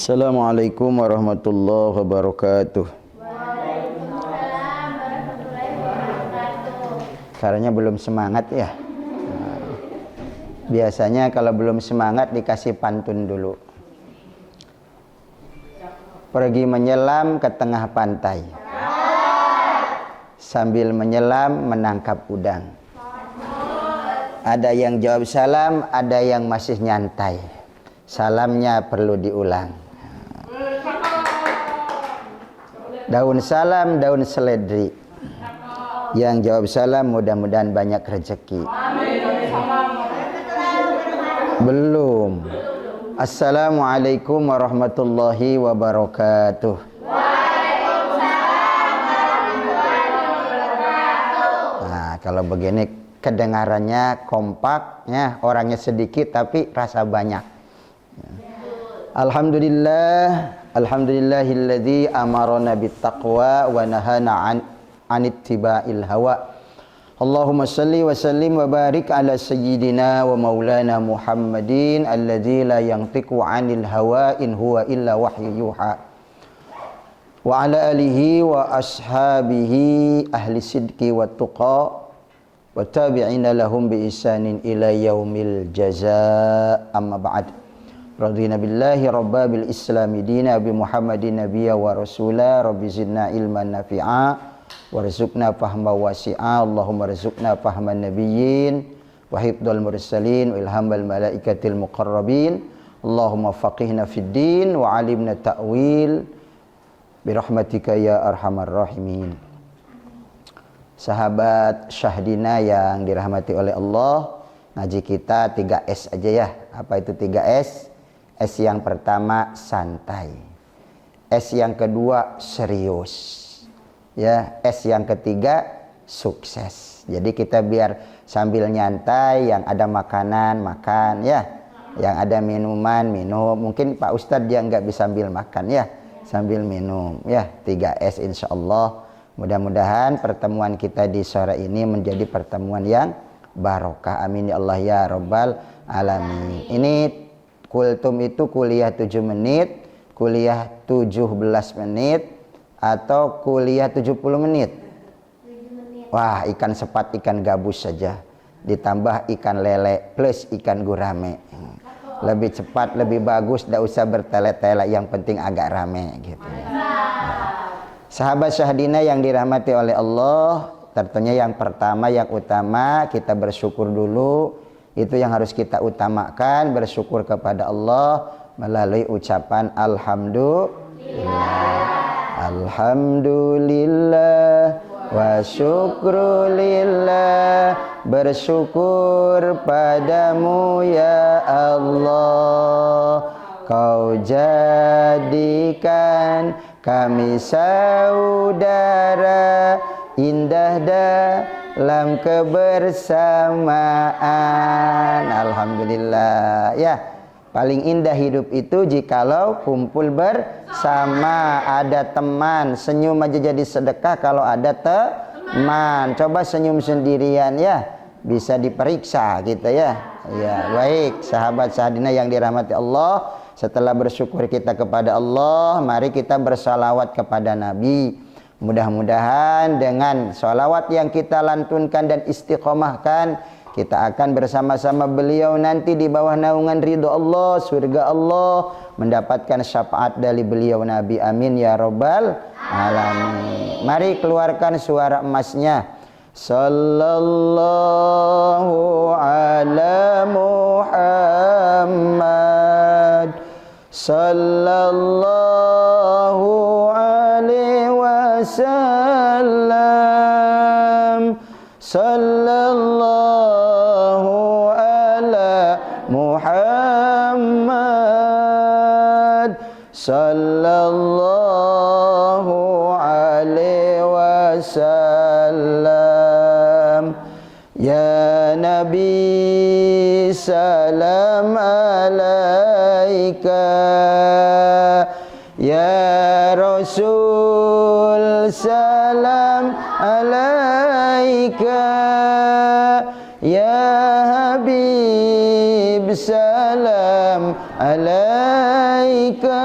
Assalamualaikum warahmatullahi wabarakatuh. Waalaikumsalam warahmatullahi wabarakatuh. Caranya belum semangat ya. Biasanya kalau belum semangat dikasih pantun dulu. Pergi menyelam ke tengah pantai, sambil menyelam menangkap udang. Ada yang jawab salam, ada yang masih nyantai. Salamnya perlu diulang. Daun salam, daun seledri. Yang jawab salam mudah-mudahan banyak rezeki. Belum. Assalamualaikum warahmatullahi wabarakatuh. Waalaikumsalam warahmatullahi wabarakatuh. Nah, kalau begini kedengarannya kompak, ya, orangnya sedikit tapi rasa banyak. Alhamdulillahilladzi amarana bittaqwa wa nahana an ittiba'il hawa. Allahumma salli wa sallim wa barik ala sayyidina wa maulana Muhammadin alladzi la yantiqu 'anil hawa in huwa illa wahyu yuha. Wa ala alihi wa ashabihi ahli sidqi wat tuqa wa tabi'ina lahum bi ihsanin ila yaumil jazaa. Amma ba'd. Radina billahi rabba bil islami dina bi Muhammadin nabiyya wa rasula rabbi zidna ilman nafi'a warzuqna fahma wasi'a. Allahumma rizqna fahman nabiyyin wa hifdzal mursalin wa ilhamal malaikatil muqarrabin. Allahumma faqihna fid din wa alimna ta'wil bi rahmatika ya arhamar rahimin. Sahabat Syahdina yang dirahmati oleh Allah, ngaji kita 3S aja ya. Apa itu 3S? S yang pertama santai, S yang kedua serius, ya, S yang ketiga sukses. Jadi kita biar sambil nyantai, yang ada makanan makan, ya, yang ada minuman minum. Mungkin Pak Ustadz dia nggak bisa sambil makan, ya, sambil minum, ya. 3S insya Allah. Mudah-mudahan pertemuan kita di sore ini menjadi pertemuan yang barokah. Amin ya Allah ya Rabbal alamin. Ini kultum itu kuliah 7 menit, kuliah 17 menit, atau kuliah 70 menit? 7 menit. Wah, ikan sepat, ikan gabus saja. Ditambah ikan lele plus ikan gurame. Lebih cepat, lebih bagus, tidak usah bertele-tele, yang penting agak rame gitu. Sahabat Syahdina yang dirahmati oleh Allah, tentunya yang pertama, yang utama, kita bersyukur dulu. Itu yang harus kita utamakan, bersyukur kepada Allah melalui ucapan alhamdulillah. Alhamdulillah wa syukrulillah. Bersyukur padamu ya Allah, Kau jadikan kami saudara indah dalam kebersamaan. Alhamdulillah, ya. Paling indah hidup itu jikalau kumpul bersama, ada teman. Senyum aja jadi sedekah kalau ada teman. Coba senyum sendirian, ya, bisa diperiksa gitu, ya. Ya, baik sahabat Syahdina yang dirahmati Allah. Setelah bersyukur kita kepada Allah, mari kita bersalawat kepada Nabi. Mudah-mudahan dengan sholawat yang kita lantunkan dan istiqomahkan, kita akan bersama-sama beliau nanti di bawah naungan ridho Allah, surga Allah, mendapatkan syafaat dari beliau Nabi. Amin ya Rabbal alamin. Mari keluarkan suara emasnya. Sallallahu ala Muhammad, sallallahu alaihi wasallam, sallallahu ala Muhammad, sallallahu alaihi wasallam. Ya Nabi salam alaika, ya Rasul salam alaika, ya Habib salam alaika.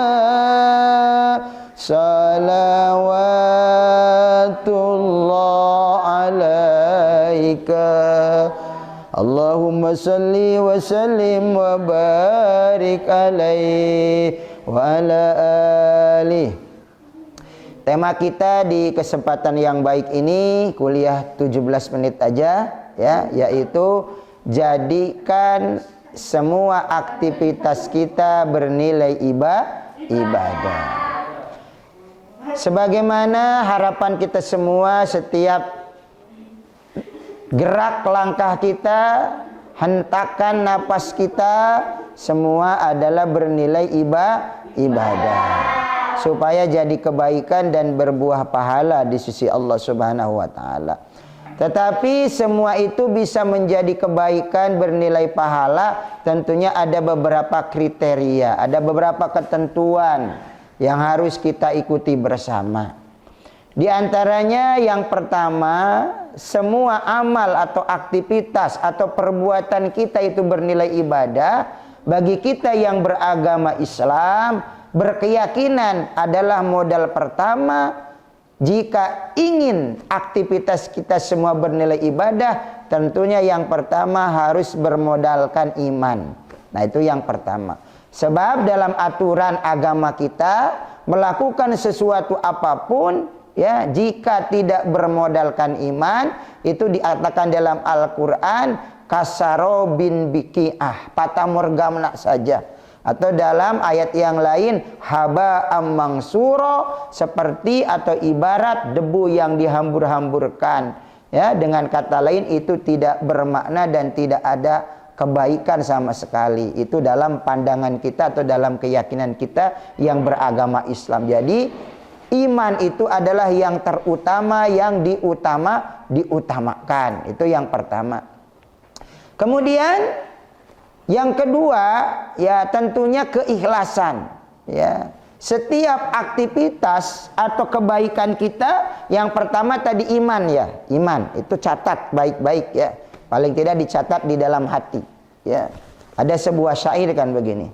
salawatullah alaika. Allahumma salli wa sallim wa barik alaihi wa ala alihi. Tema kita di kesempatan yang baik ini kuliah 17 menit aja ya, yaitu jadikan semua aktivitas kita bernilai ibadah. Sebagaimana harapan kita semua, setiap gerak langkah kita, hentakan napas kita, semua adalah bernilai ibadah, supaya jadi kebaikan dan berbuah pahala di sisi Allah Subhanahu wa taala. Tetapi semua itu bisa menjadi kebaikan bernilai pahala, tentunya ada beberapa kriteria, ada beberapa ketentuan yang harus kita ikuti bersama. Di antaranya yang pertama, semua amal atau aktivitas atau perbuatan kita itu bernilai ibadah. Bagi kita yang beragama Islam, berkeyakinan adalah modal pertama. Jika ingin aktivitas kita semua bernilai ibadah, tentunya yang pertama harus bermodalkan iman. Nah, itu yang pertama. Sebab dalam aturan agama kita, melakukan sesuatu apapun ya, jika tidak bermodalkan iman, itu dikatakan dalam Al-Qur'an kasaro bin biki'ah, patah morgana saja. Atau dalam ayat yang lain haba mangsuro, seperti atau ibarat debu yang dihambur-hamburkan ya, dengan kata lain itu tidak bermakna dan tidak ada kebaikan sama sekali. Itu dalam pandangan kita atau dalam keyakinan kita yang beragama Islam. Jadi iman itu adalah yang terutama, yang diutamakan. Itu yang pertama. Kemudian yang kedua, ya tentunya keikhlasan. Ya, setiap aktivitas atau kebaikan kita, yang pertama tadi iman ya, iman itu catat baik-baik ya. Paling tidak dicatat di dalam hati. Ya, ada sebuah syair kan begini.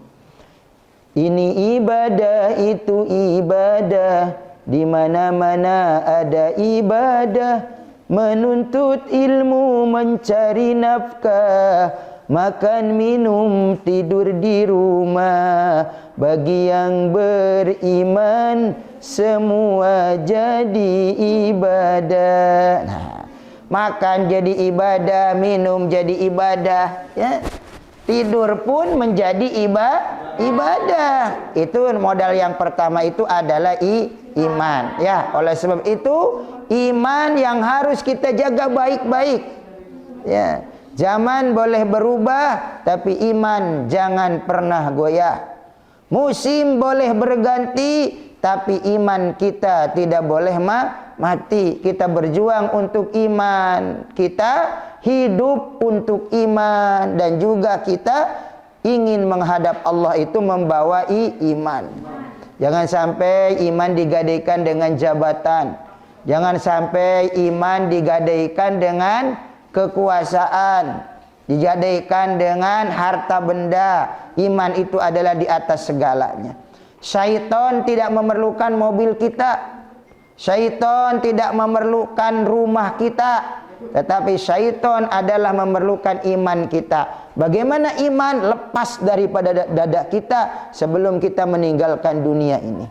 Ini ibadah, itu ibadah, di mana-mana ada ibadah, menuntut ilmu, mencari nafkah, makan, minum, tidur di rumah. Bagi yang beriman semua jadi ibadah. Nah, makan jadi ibadah, minum jadi ibadah ya. Tidur pun menjadi ibadah. Itu modal yang pertama, itu adalah iman ya. Oleh sebab itu iman yang harus kita jaga baik-baik ya. Zaman boleh berubah, tapi iman jangan pernah goyah. Musim boleh berganti, tapi iman kita tidak boleh mati. Kita berjuang untuk iman, kita hidup untuk iman, dan juga kita ingin menghadap Allah itu membawa iman. Jangan sampai iman digadaikan dengan jabatan. Jangan sampai iman digadaikan dengan kekuasaan, dijadikan dengan harta benda. Iman itu adalah di atas segalanya. Syaitan tidak memerlukan mobil kita, syaitan tidak memerlukan rumah kita, tetapi syaitan adalah memerlukan iman kita. Bagaimana iman lepas daripada dada kita sebelum kita meninggalkan dunia ini.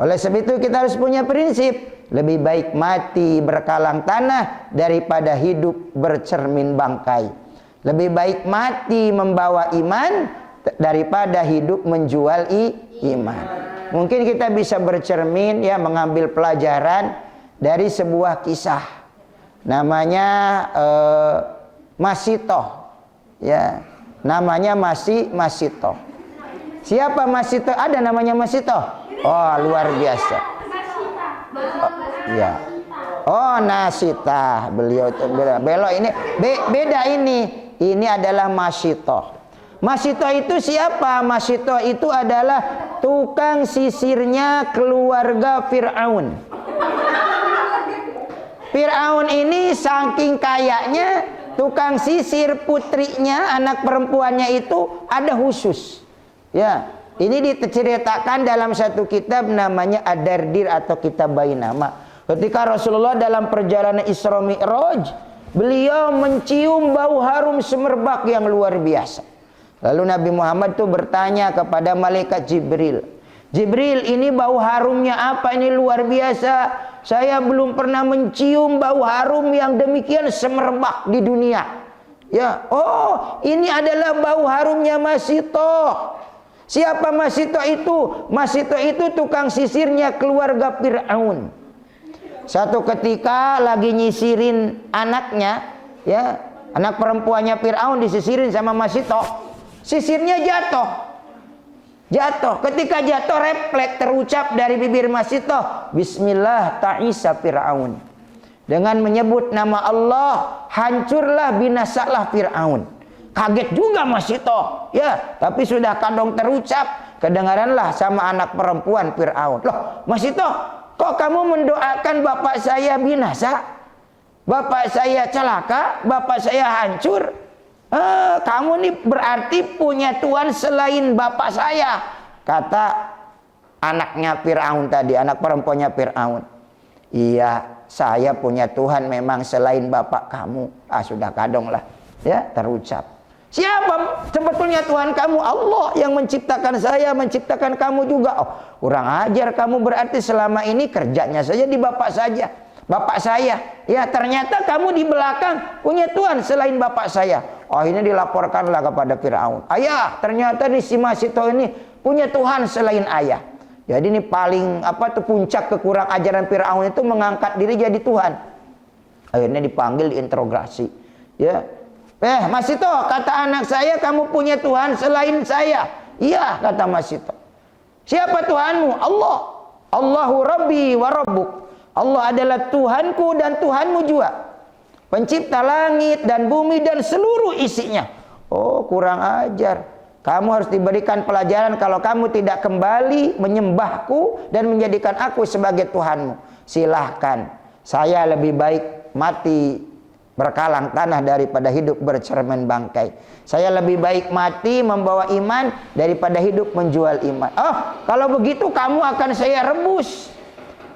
Oleh sebab itu kita harus punya prinsip, lebih baik mati berkalang tanah daripada hidup bercermin bangkai. Lebih baik mati membawa iman daripada hidup menjual iman. Mungkin kita bisa bercermin ya, mengambil pelajaran dari sebuah kisah. Namanya Masitoh. Ya, namanya Masitoh. Siapa Masitoh? Ada namanya Masitoh. Oh, luar biasa. Oh, ya. Oh, Nasita. Beliau itu belok ini beda ini. Ini adalah Masitoh. Masitoh itu siapa? Masitoh itu adalah tukang sisirnya keluarga Fir'aun. Fir'aun ini saking kayanya, tukang sisir putrinya, anak perempuannya itu ada khusus. Ya, Ini diceritakan dalam satu kitab namanya Ad-Dardir atau Kitab Bainama. Ketika Rasulullah dalam perjalanan Isra Mi'raj, beliau mencium bau harum semerbak yang luar biasa. Lalu Nabi Muhammad tuh bertanya kepada malaikat Jibril, Jibril, ini bau harumnya apa? Ini luar biasa. Saya belum pernah mencium bau harum yang demikian semerbak di dunia. Ya, oh, ini adalah bau harumnya Masitoh. Siapa Masitoh itu? Masitoh itu tukang sisirnya keluarga Fir'aun. Satu ketika lagi nyisirin anaknya, ya, anak perempuannya Fir'aun disisirin sama Masitoh. Sisirnya jatuh. Ketika jatuh refleks terucap dari bibir Masitoh, Bismillah ta'isa Fir'aun. Dengan menyebut nama Allah, hancurlah binasalah Fir'aun. Kaget juga Masitoh, ya, tapi sudah kadang terucap, kedengaranlah sama anak perempuan Fir'aun. Loh, Masitoh, kok kamu mendoakan bapak saya binasa? Bapak saya celaka, bapak saya hancur. Kamu nih berarti punya Tuhan selain bapak saya, kata anaknya Fir'aun tadi, anak perempuannya Fir'aun. Iya, saya punya Tuhan memang selain bapak kamu. Sudah kadang lah, ya, terucap. Siapa sebetulnya Tuhan kamu? Allah yang menciptakan saya, menciptakan kamu juga. Oh, kurang ajar kamu, berarti selama ini kerjanya saja di bapak saja. Bapak saya, ya, ternyata kamu di belakang punya Tuhan selain bapak saya. Akhirnya dilaporkanlah kepada Fir'aun. Ayah, ternyata di si Masitoh ini punya Tuhan selain ayah. Jadi ini paling puncak kekurang ajaran Fir'aun itu mengangkat diri jadi Tuhan. Akhirnya dipanggil, diinterogasi. Ya, Masitoh, kata anak saya kamu punya Tuhan selain saya. Iya, kata Masitoh. Siapa Tuhanmu? Allah. Allahu Rabbi wa Rabbuk. Allah adalah Tuhanku dan Tuhanmu juga. Pencipta langit dan bumi dan seluruh isinya. Oh, kurang ajar. Kamu harus diberikan pelajaran kalau kamu tidak kembali menyembahku dan menjadikan aku sebagai Tuhanmu. Silahkan. Saya lebih baik mati berkalang tanah daripada hidup bercermin bangkai. Saya lebih baik mati membawa iman daripada hidup menjual iman. Oh, kalau begitu kamu akan saya rebus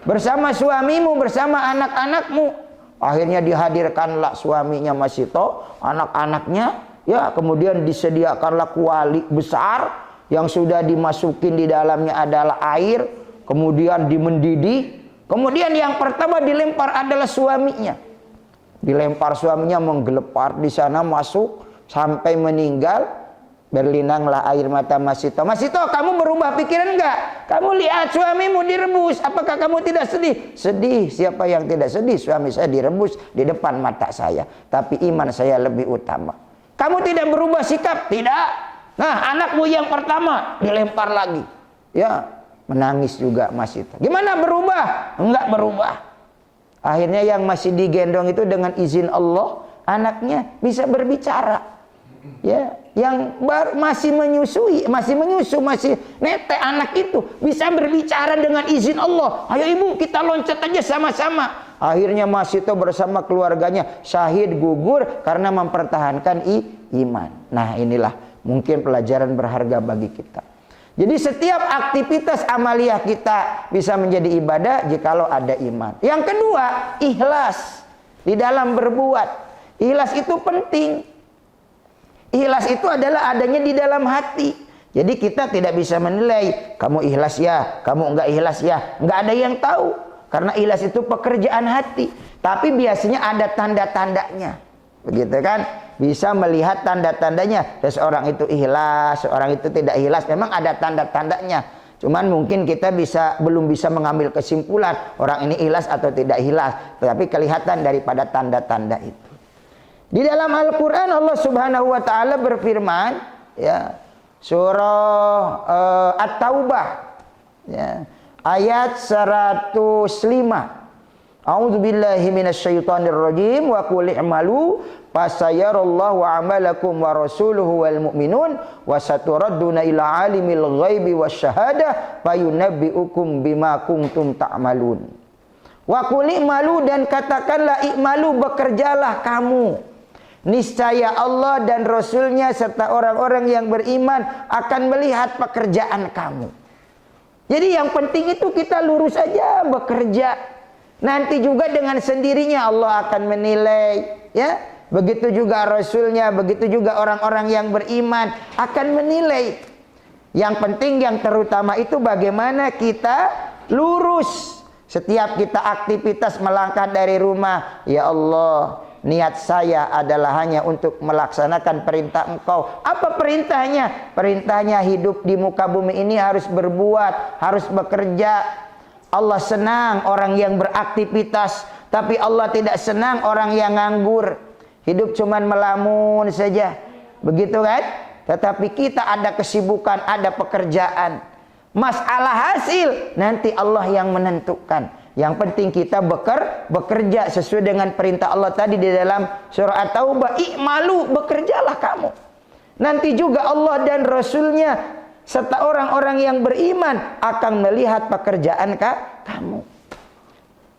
bersama suamimu, bersama anak-anakmu. Akhirnya dihadirkanlah suaminya Masitoh, anak-anaknya, ya, kemudian disediakanlah kuali besar yang sudah dimasukin di dalamnya adalah air, kemudian dimendidih. Kemudian yang pertama dilempar adalah suaminya. Dilempar suaminya, menggelepar di sana, masuk sampai meninggal. Berlinanglah air mata Masitoh. Masitoh, kamu berubah pikiran enggak? Kamu lihat suamimu direbus, apakah kamu tidak sedih? Sedih. Siapa yang tidak sedih? Suami saya direbus di depan mata saya, tapi iman saya lebih utama. Kamu tidak berubah sikap? Tidak. Nah, anakmu yang pertama dilempar lagi. Ya, menangis juga Masitoh. Gimana berubah? Enggak berubah. Akhirnya yang masih digendong itu dengan izin Allah, anaknya bisa berbicara. Ya, yang masih menyusui, masih netek anak itu bisa berbicara dengan izin Allah. Ayo ibu, kita loncat aja sama-sama. Akhirnya Masitoh bersama keluarganya syahid gugur karena mempertahankan iman. Nah, inilah mungkin pelajaran berharga bagi kita. Jadi setiap aktivitas amaliyah kita bisa menjadi ibadah jikalau ada iman. Yang kedua, ikhlas di dalam berbuat. Ikhlas itu penting. Ikhlas itu adalah adanya di dalam hati. Jadi kita tidak bisa menilai kamu ikhlas ya, kamu enggak ikhlas ya. Enggak ada yang tahu. Karena ikhlas itu pekerjaan hati. Tapi biasanya ada tanda-tandanya. Begitu kan? Bisa melihat tanda-tandanya. Seorang itu ikhlas, seorang itu tidak ikhlas. Memang ada tanda-tandanya. Cuman mungkin kita belum bisa mengambil kesimpulan orang ini ikhlas atau tidak ikhlas. Tetapi kelihatan daripada tanda-tanda itu. Di dalam Al-Quran Allah Subhanahu wa Ta'ala berfirman, ya, surah At-Taubah, ya, ayat 105. A'udzubillahi minasyaitonirrajim wa qul i'malu fasayarallahu 'amalakum wa rasuluhu wal mu'minun wa saturadduna ila 'alimil ghaibi wasyahadah fayunabbi'ukum bima kuntum ta'malun. Wa qul i'malu, dan katakanlah i'malu, bekerjalah kamu. Niscaya Allah dan Rasulnya serta orang-orang yang beriman akan melihat pekerjaan kamu. Jadi yang penting itu kita lurus aja bekerja. Nanti juga dengan sendirinya Allah akan menilai, ya. Begitu juga Rasulnya, begitu juga orang-orang yang beriman akan menilai. Yang penting, yang terutama itu bagaimana kita lurus. Setiap kita aktivitas melangkah dari rumah, ya Allah, niat saya adalah hanya untuk melaksanakan perintah Engkau. Apa perintahnya? Perintahnya hidup di muka bumi ini harus berbuat, harus bekerja. Allah senang orang yang beraktivitas, tapi Allah tidak senang orang yang nganggur. Hidup cuman melamun saja, begitu kan? Tetapi kita ada kesibukan, ada pekerjaan. Masalah hasil nanti Allah yang menentukan. Yang penting kita bekerja sesuai dengan perintah Allah tadi di dalam surah At-Taubah. I'malu, bekerjalah kamu. Nanti juga Allah dan Rasulnya serta orang-orang yang beriman akan melihat pekerjaan kamu.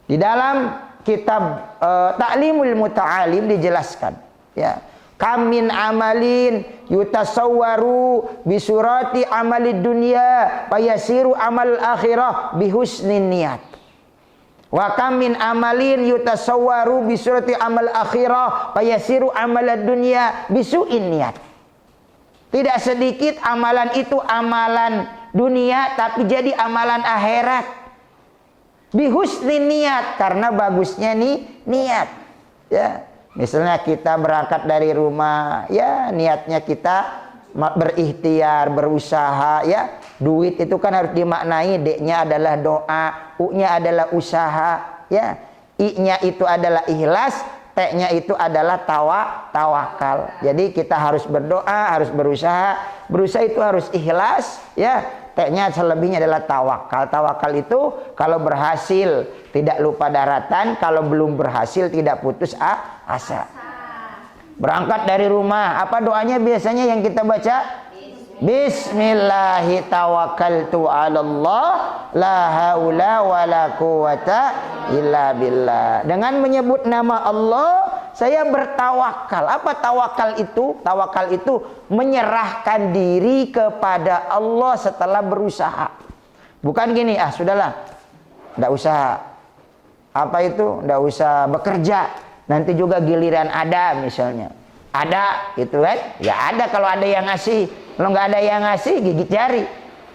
Di dalam kitab Ta'limul Muta'alim dijelaskan, ya, kam min amalin yutasawwaru bisurati amalid dunya fayasiru amal akhirah bihusnin niat, wa kam min amalin yutasawwaru bisurati amal akhirah fayasiru amalad dunya bisu'in niat. Tidak sedikit amalan itu amalan dunia tapi jadi amalan akhirat. Bihusni niat, karena bagusnya niat. Ya, misalnya kita berangkat dari rumah, ya niatnya kita berikhtiar, berusaha, ya. Duit itu kan harus dimaknai, D-nya adalah doa, U-nya adalah usaha, ya. I-nya itu adalah ikhlas, T-nya itu adalah tawakal. Jadi kita harus berdoa, harus berusaha. Berusaha itu harus ikhlas, ya. T-nya selebihnya adalah tawakal. Tawakal itu kalau berhasil tidak lupa daratan, kalau belum berhasil tidak putus asa. Berangkat dari rumah, apa doanya biasanya yang kita baca? Bismillahi tawakkaltu 'alallah la haula wala quwata illa billah. Dengan menyebut nama Allah, saya bertawakal. Apa tawakal itu? Tawakal itu menyerahkan diri kepada Allah setelah berusaha. Bukan gini, sudahlah, enggak usah apa itu, enggak usah bekerja. Nanti juga giliran ada misalnya. Ada gitu kan? Ya ada kalau ada yang ngasih. Kalau nggak ada yang ngasih, gigit jari.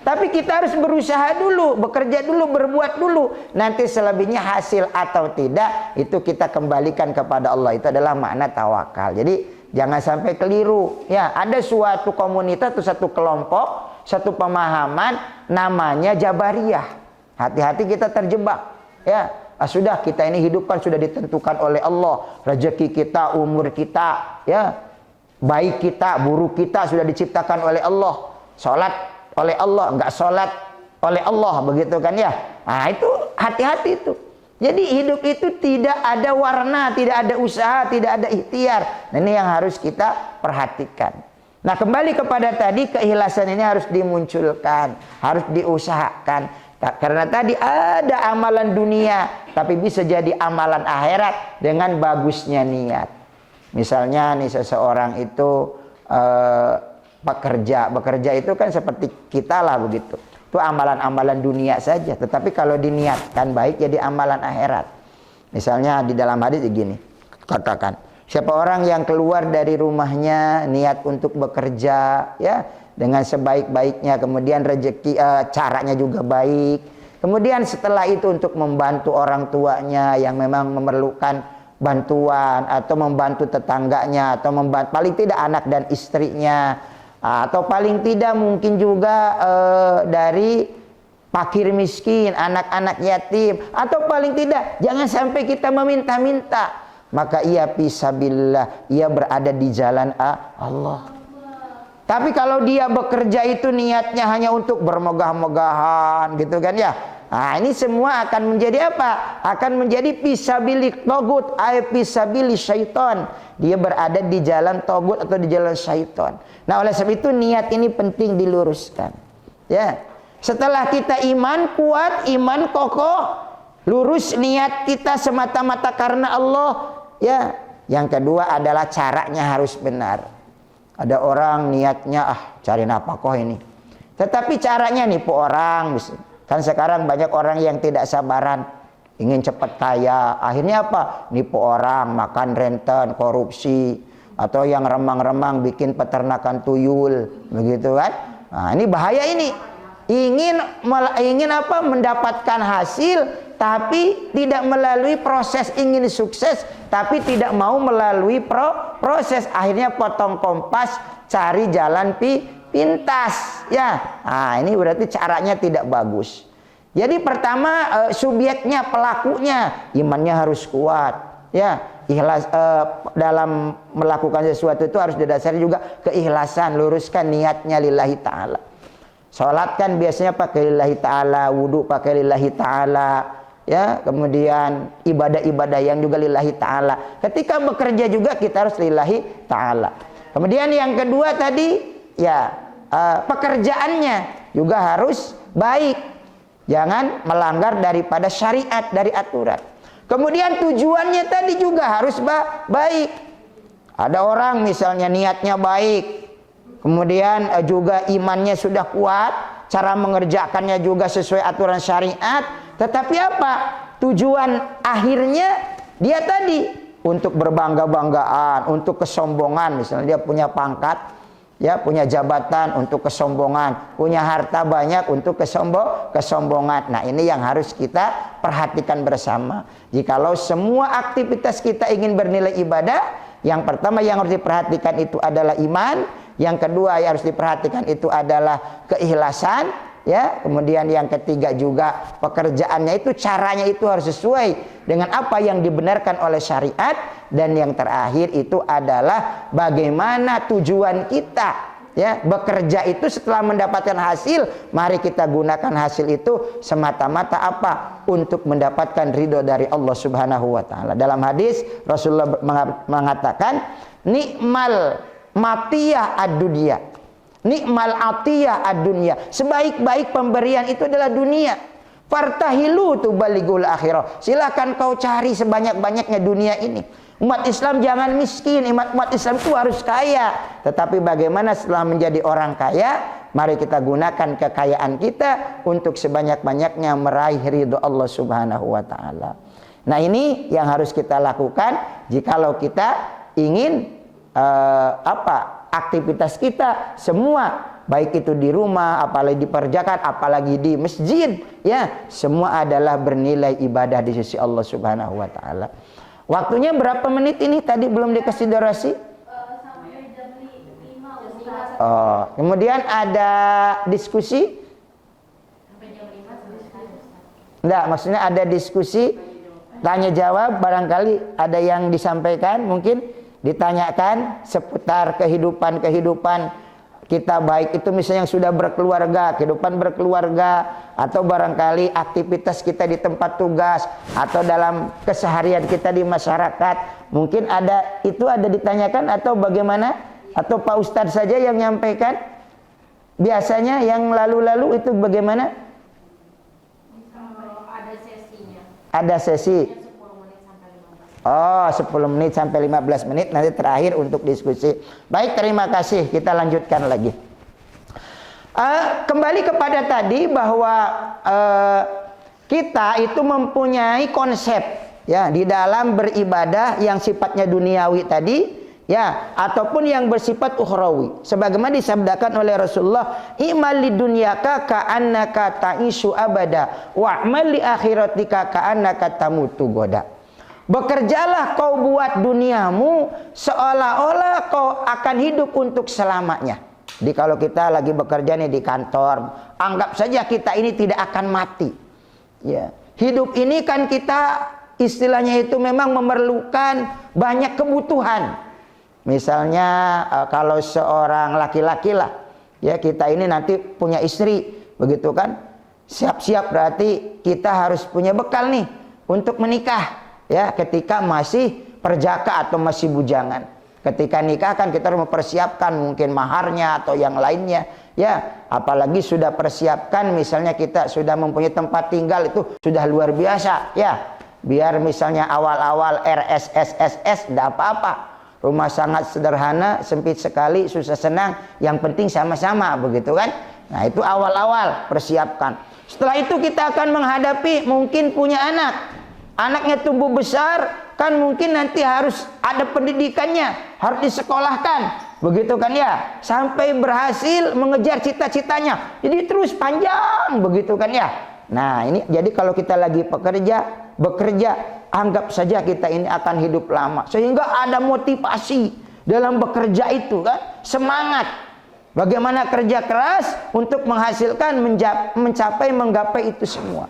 Tapi kita harus berusaha dulu, bekerja dulu, berbuat dulu. Nanti selebihnya hasil atau tidak, itu kita kembalikan kepada Allah. Itu adalah makna tawakal. Jadi jangan sampai keliru. Ya, ada suatu komunitas atau satu kelompok, satu pemahaman namanya Jabariyah. Hati-hati kita terjebak. Ya, sudah kita ini hidup kan sudah ditentukan oleh Allah. Rezeki kita, umur kita, ya. Baik kita, buruk kita sudah diciptakan oleh Allah. Salat oleh Allah, enggak salat oleh Allah, begitu kan ya. Nah, itu hati-hati itu. Jadi hidup itu tidak ada warna, tidak ada usaha, tidak ada ikhtiar. Nah, ini yang harus kita perhatikan. Nah, kembali kepada tadi, keikhlasan ini harus dimunculkan, harus diusahakan. Karena tadi ada amalan dunia, tapi bisa jadi amalan akhirat dengan bagusnya niat. Misalnya nih seseorang itu bekerja itu kan seperti kita lah begitu. Itu amalan-amalan dunia saja. Tetapi kalau diniatkan baik jadi amalan akhirat. Misalnya di dalam hadis begini, katakan, siapa orang yang keluar dari rumahnya niat untuk bekerja, ya, dengan sebaik-baiknya, kemudian rezeki caranya juga baik. Kemudian setelah itu untuk membantu orang tuanya yang memang memerlukan bantuan, atau membantu tetangganya, atau membantu paling tidak anak dan istrinya, atau paling tidak mungkin juga dari fakir miskin, anak-anak yatim, atau paling tidak jangan sampai kita meminta-minta, maka ia fisabilillah, ia berada di jalan Allah. Tapi kalau dia bekerja itu niatnya hanya untuk bermegah-megahan gitu kan ya. Nah, ini semua akan menjadi apa? Akan menjadi fisabilik togut, fisabilik syaitan. Dia berada di jalan togut atau di jalan syaitan. Nah, oleh sebab itu niat ini penting diluruskan. Ya. Setelah kita iman kuat, iman kokoh, lurus niat kita semata-mata karena Allah, ya. Yang kedua adalah caranya harus benar. Ada orang niatnya cari nafkah ini, tetapi caranya nipu orang. Kan sekarang banyak orang yang tidak sabaran, ingin cepat kaya, akhirnya apa? Nipu orang, makan renten, korupsi, atau yang remang-remang bikin peternakan tuyul, begitu kan? Nah, ini bahaya ini. Ingin apa? Mendapatkan hasil, tapi tidak melalui proses. Ingin sukses, tapi tidak mau melalui proses. Akhirnya potong kompas, cari jalan pintas. Ya, nah ini berarti caranya tidak bagus. Jadi pertama subjeknya, pelakunya, imannya harus kuat. Ya, ikhlas dalam melakukan sesuatu itu harus didasari juga keikhlasan. Luruskan niatnya lillahi ta'ala. Sholat kan biasanya pakai lillahi ta'ala, wudu pakai lillahi ta'ala, ya, kemudian ibadah-ibadah yang juga lillahi ta'ala. Ketika bekerja juga kita harus lillahi ta'ala. Kemudian yang kedua tadi, ya, pekerjaannya juga harus baik, jangan melanggar daripada syariat, dari aturan. Kemudian tujuannya tadi juga harus baik. Ada orang misalnya niatnya baik, kemudian juga imannya sudah kuat, cara mengerjakannya juga sesuai aturan syariat, tetapi apa? Tujuan akhirnya dia tadi untuk berbangga-banggaan, untuk kesombongan. Misalnya dia punya pangkat, ya, punya jabatan untuk kesombongan, punya harta banyak untuk kesombongan. Nah, ini yang harus kita perhatikan bersama. Jikalau semua aktivitas kita ingin bernilai ibadah, yang pertama yang harus diperhatikan itu adalah iman. Yang kedua yang harus diperhatikan itu adalah keikhlasan, ya. Kemudian yang ketiga juga pekerjaannya itu, caranya itu harus sesuai dengan apa yang dibenarkan oleh syariat. Dan yang terakhir itu adalah bagaimana tujuan kita, ya. Bekerja itu setelah mendapatkan hasil, mari kita gunakan hasil itu semata-mata apa? Untuk mendapatkan ridho dari Allah Subhanahu wa taala. Dalam hadis Rasulullah mengatakan, nikmal matiyah ad-dunya, nikmal atiyah ad-dunya, sebaik-baik pemberian itu adalah dunia. Fartahilu tubaligul akhirah, silakan kau cari sebanyak-banyaknya dunia ini. Umat Islam jangan miskin, umat Islam itu harus kaya. Tetapi bagaimana setelah menjadi orang kaya, mari kita gunakan kekayaan kita untuk sebanyak-banyaknya meraih ridho Allah Subhanahu wa taala. Nah, ini yang harus kita lakukan jikalau kita ingin aktivitas kita semua, baik itu di rumah, apalagi diperjakan, apalagi di masjid, ya, semua adalah bernilai ibadah di sisi Allah Subhanahu wa taala. Waktunya berapa menit ini? Tadi belum dikasih durasi. Sampai jam 5. Kemudian ada diskusi? Sampai jam 5. Enggak, maksudnya ada diskusi, tanya jawab, barangkali ada yang disampaikan, mungkin ditanyakan seputar kehidupan kita, baik itu misalnya yang sudah berkeluarga, kehidupan berkeluarga, atau barangkali aktivitas kita di tempat tugas, atau dalam keseharian kita di masyarakat. Mungkin ada ditanyakan atau bagaimana? Atau Pak Ustadz saja yang menyampaikan? Biasanya yang lalu-lalu itu bagaimana? Ada sesinya. Ada sesi. 10 menit sampai 15 menit nanti terakhir untuk diskusi. Baik, terima kasih. Kita lanjutkan lagi. Kembali kepada tadi bahwa kita itu mempunyai konsep, ya, di dalam beribadah yang sifatnya duniawi tadi, ya, ataupun yang bersifat ukhrawi. Sebagaimana disabdakan oleh Rasulullah, "Imal lidunyaka ka'annaka ta'ishu abada, wa'mal li akhiratika ka'annaka tamutu goda." Bekerjalah kau buat duniamu seolah-olah kau akan hidup untuk selamanya. Jadi kalau kita lagi bekerja nih di kantor, anggap saja kita ini tidak akan mati. Ya, hidup ini kan kita istilahnya itu memang memerlukan banyak kebutuhan. Misalnya kalau seorang laki-laki lah, ya, kita ini nanti punya istri, begitu kan? Siap-siap berarti kita harus punya bekal nih untuk menikah. Ya, ketika masih perjaka atau masih bujangan. Ketika nikah kan kita harus mempersiapkan mungkin maharnya atau yang lainnya. Ya, apalagi sudah persiapkan misalnya kita sudah mempunyai tempat tinggal, itu sudah luar biasa. Ya, Biar misalnya awal-awal RSSSS enggak apa-apa. Rumah sangat sederhana, sempit sekali, susah senang, yang penting sama-sama, begitu kan? Nah, itu awal-awal persiapkan. Setelah itu kita akan menghadapi mungkin punya anak. Anaknya tumbuh besar, kan mungkin nanti harus ada pendidikannya, harus disekolahkan, begitu kan ya? Sampai berhasil mengejar cita-citanya. Jadi terus panjang, begitu kan ya? Nah, ini jadi kalau kita lagi bekerja, anggap saja kita ini akan hidup lama. Sehingga ada motivasi dalam bekerja itu kan, semangat. Bagaimana kerja keras untuk menghasilkan, menggapai itu semua.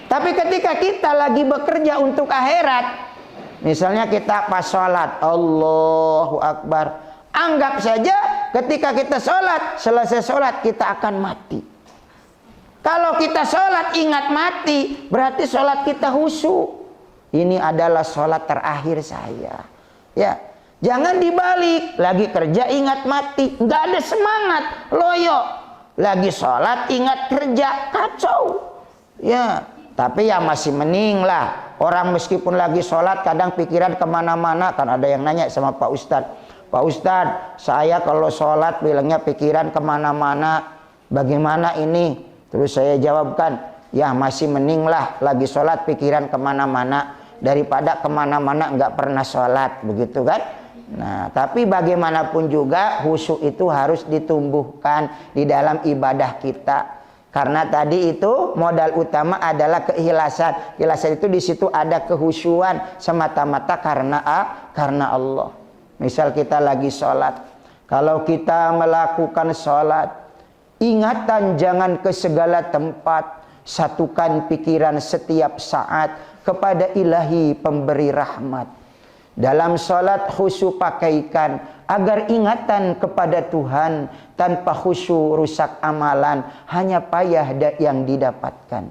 Tapi ketika kita lagi bekerja untuk akhirat, misalnya kita pas sholat, Allahu Akbar, anggap saja ketika kita sholat, selesai sholat kita akan mati. Kalau kita sholat ingat mati, berarti sholat kita khusyuk. Ini adalah sholat terakhir saya. Ya, jangan dibalik, lagi kerja ingat mati, nggak ada semangat, loyo. Lagi sholat ingat kerja, kacau. Ya. Tapi ya masih mending lah. Orang meskipun lagi sholat kadang pikiran kemana-mana. Kan ada yang nanya sama Pak Ustadz, Pak Ustadz, saya kalau sholat bilangnya pikiran kemana-mana, bagaimana ini? Terus saya jawabkan, ya masih mending lah lagi sholat pikiran kemana-mana daripada kemana-mana nggak pernah sholat, begitu kan? Nah, tapi bagaimanapun juga khusyuk itu harus ditumbuhkan di dalam ibadah kita. Karena tadi itu modal utama adalah keikhlasan. Keikhlasan itu di situ ada kehusyuan semata-mata karena Allah. Misal kita lagi sholat, kalau kita melakukan sholat, ingatan jangan ke segala tempat, satukan pikiran setiap saat kepada Ilahi pemberi rahmat. Dalam sholat khusyuk pakaikan agar ingatan kepada Tuhan. Tanpa khusyuk rusak amalan, hanya payah yang didapatkan.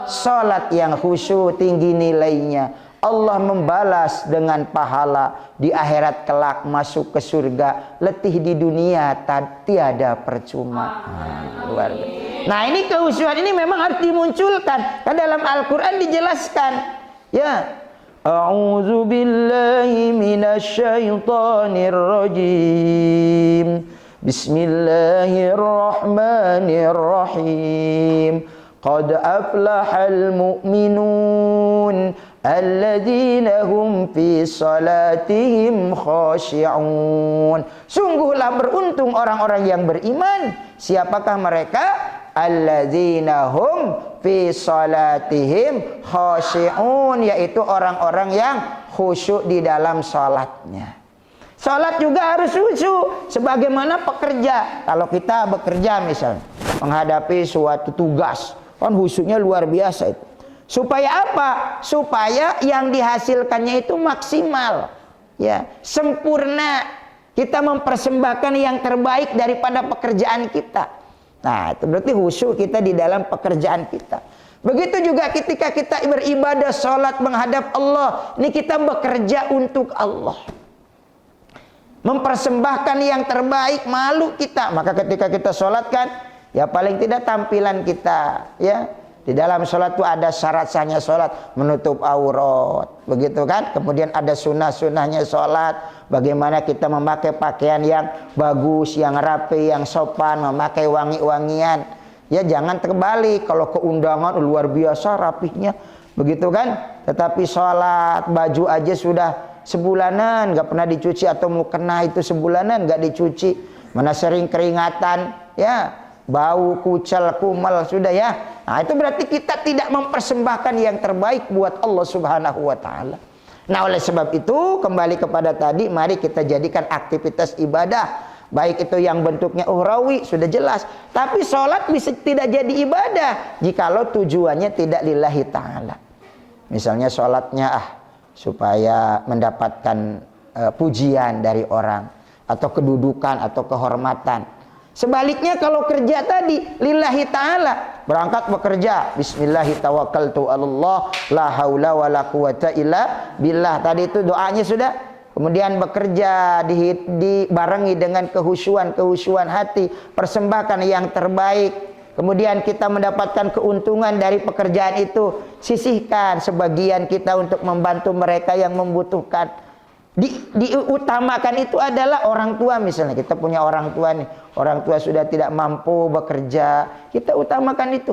Sholat yang khusyuk tinggi nilainya, Allah membalas dengan pahala. Di akhirat kelak masuk ke surga, letih di dunia tiada percuma. Luar biasa. Nah, ini kehusyuan ini memang harus dimunculkan. Kan dalam Al-Quran dijelaskan, ya, A'udzu billahi minasyaitonir rajim. Bismillahirrahmanirrahim. Qad aflahal mu'minun alladzina hum fi salatihim khashi'un. Sungguhlah beruntung orang-orang yang beriman. Siapakah mereka? Alladzina hum fi salatihim khashi'un, yaitu orang-orang yang khusyuk di dalam salatnya. Salat juga harus khusyuk sebagaimana pekerja. Kalau kita bekerja misalnya menghadapi suatu tugas, kan khusyuknya luar biasa itu. Supaya apa? Supaya yang dihasilkannya itu maksimal, ya, sempurna. Kita mempersembahkan yang terbaik daripada pekerjaan kita. Nah, itu berarti khusyuk kita di dalam pekerjaan kita. Begitu juga ketika kita beribadah, salat menghadap Allah, ini kita bekerja untuk Allah. Mempersembahkan yang terbaik, malu kita. Maka ketika kita sholat kan, ya paling tidak tampilan kita, ya. Di dalam sholat itu ada syarat sahnya sholat, menutup aurat, begitu kan? Kemudian ada sunnah-sunnahnya sholat, bagaimana kita memakai pakaian yang bagus, yang rapi, yang sopan, memakai wangi-wangian. Ya jangan terbalik, kalau keundangan luar biasa rapihnya, begitu kan? Tetapi sholat, baju aja sudah sebulanan nggak pernah dicuci, atau mau kena itu sebulanan nggak dicuci, mana sering keringatan, ya bau kucel kumal sudah ya. Nah itu berarti kita tidak mempersembahkan yang terbaik buat Allah Subhanahu wa Ta'ala. Nah oleh sebab itu kembali kepada tadi, mari kita jadikan aktivitas ibadah, baik itu yang bentuknya uhrawi sudah jelas, tapi sholat bisa tidak jadi ibadah jikalau tujuannya tidak lillahi ta'ala. Misalnya sholatnya supaya mendapatkan pujian dari orang, atau kedudukan atau kehormatan. Sebaliknya kalau kerja tadi lillahi ta'ala, berangkat bekerja, bismillahi tawakkaltu 'alallah la haula wala quwata illa billah, tadi itu doanya sudah. Kemudian bekerja dibarengi dengan kehusyuan hati, persembahkan yang terbaik, kemudian kita mendapatkan keuntungan dari pekerjaan itu, sisihkan sebagian kita untuk membantu mereka yang membutuhkan. Diutamakan itu adalah orang tua. Misalnya kita punya orang tua nih, orang tua sudah tidak mampu bekerja, kita utamakan itu,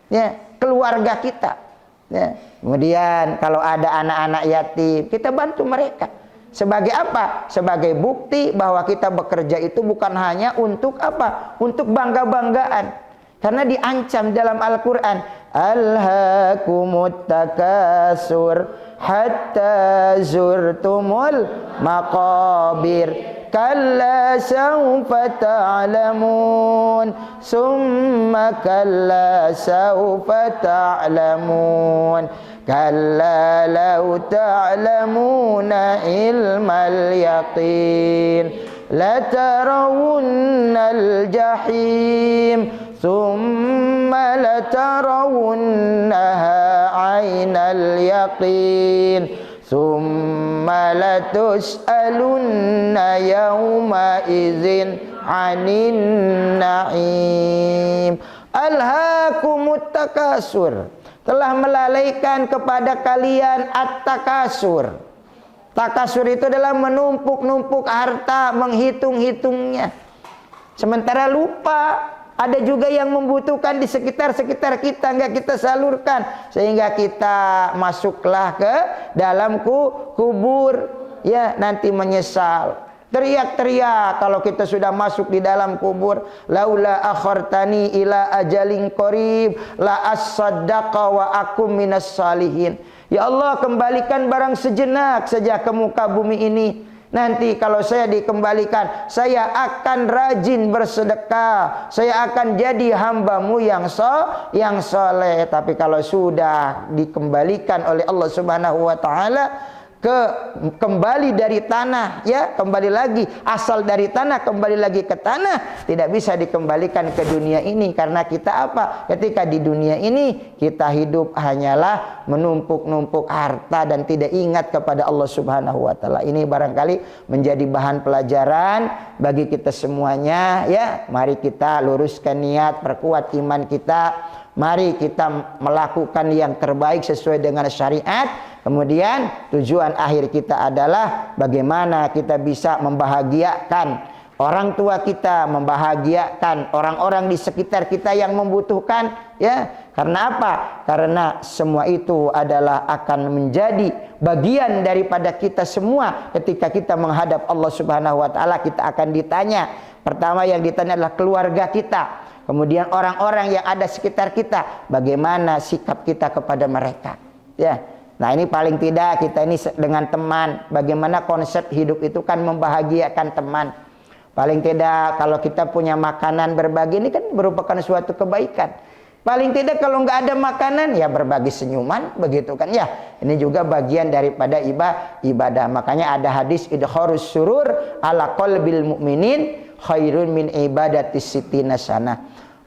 ya, keluarga kita, ya. Kemudian kalau ada anak-anak yatim, kita bantu mereka. Sebagai apa? Sebagai bukti bahwa kita bekerja itu bukan hanya untuk apa? Untuk bangga-banggaan. Karena diancam dalam Al-Quran, alhaakumut takasur hatta zurtumul maqabir kalla sawfa ta'lamun summa kalla sawfa ta'lamun kalla law ta'lamuna ilmal yaqin latarawunnal jahim thumma latarawunnaha aynal yaqin thumma latus'alunna yawma idzin 'anin na'im. Alhaakumut takasur, telah melalaikan kepada kalian at-takasur. Takasur itu adalah menumpuk-numpuk harta, menghitung-hitungnya. Sementara lupa ada juga yang membutuhkan di sekitar-sekitar kita, enggak kita salurkan, sehingga kita masuklah ke dalam kubur, ya, nanti menyesal. Teriak-teriak kalau kita sudah masuk di dalam kubur, laula akhartani ila ajalin qarib la as-saddaqa wa akum minas salihin. Ya Allah, kembalikan barang sejenak saja ke muka bumi ini. Nanti kalau saya dikembalikan, saya akan rajin bersedekah, saya akan jadi hamba-Mu yang soleh. Tapi kalau sudah dikembalikan oleh Allah Subhanahu wa taala, kembali dari tanah, ya, kembali lagi, asal dari tanah kembali lagi ke tanah, tidak bisa dikembalikan ke dunia ini. Karena kita apa? Ketika di dunia ini kita hidup hanyalah menumpuk-numpuk harta dan tidak ingat kepada Allah Subhanahu wa taala. Ini barangkali menjadi bahan pelajaran bagi kita semuanya, ya. Mari kita luruskan niat, perkuat iman kita. Mari kita melakukan yang terbaik sesuai dengan syariat. Kemudian tujuan akhir kita adalah bagaimana kita bisa membahagiakan orang tua kita, membahagiakan orang-orang di sekitar kita yang membutuhkan, ya. Karena apa? Karena semua itu adalah akan menjadi bagian daripada kita semua. Ketika kita menghadap Allah Subhanahu wa taala, kita akan ditanya. Pertama yang ditanya adalah keluarga kita. Kemudian orang-orang yang ada sekitar kita, bagaimana sikap kita kepada mereka, ya. Nah, ini paling tidak kita ini dengan teman, bagaimana konsep hidup itu kan membahagiakan teman. Paling tidak kalau kita punya makanan berbagi, ini kan merupakan suatu kebaikan. Paling tidak kalau nggak ada makanan, ya berbagi senyuman, begitu kan, ya. Ini juga bagian daripada ibadah. Makanya ada hadis idkharus surur ala qalbil mu'minin khairun min ibadatis sitina sana.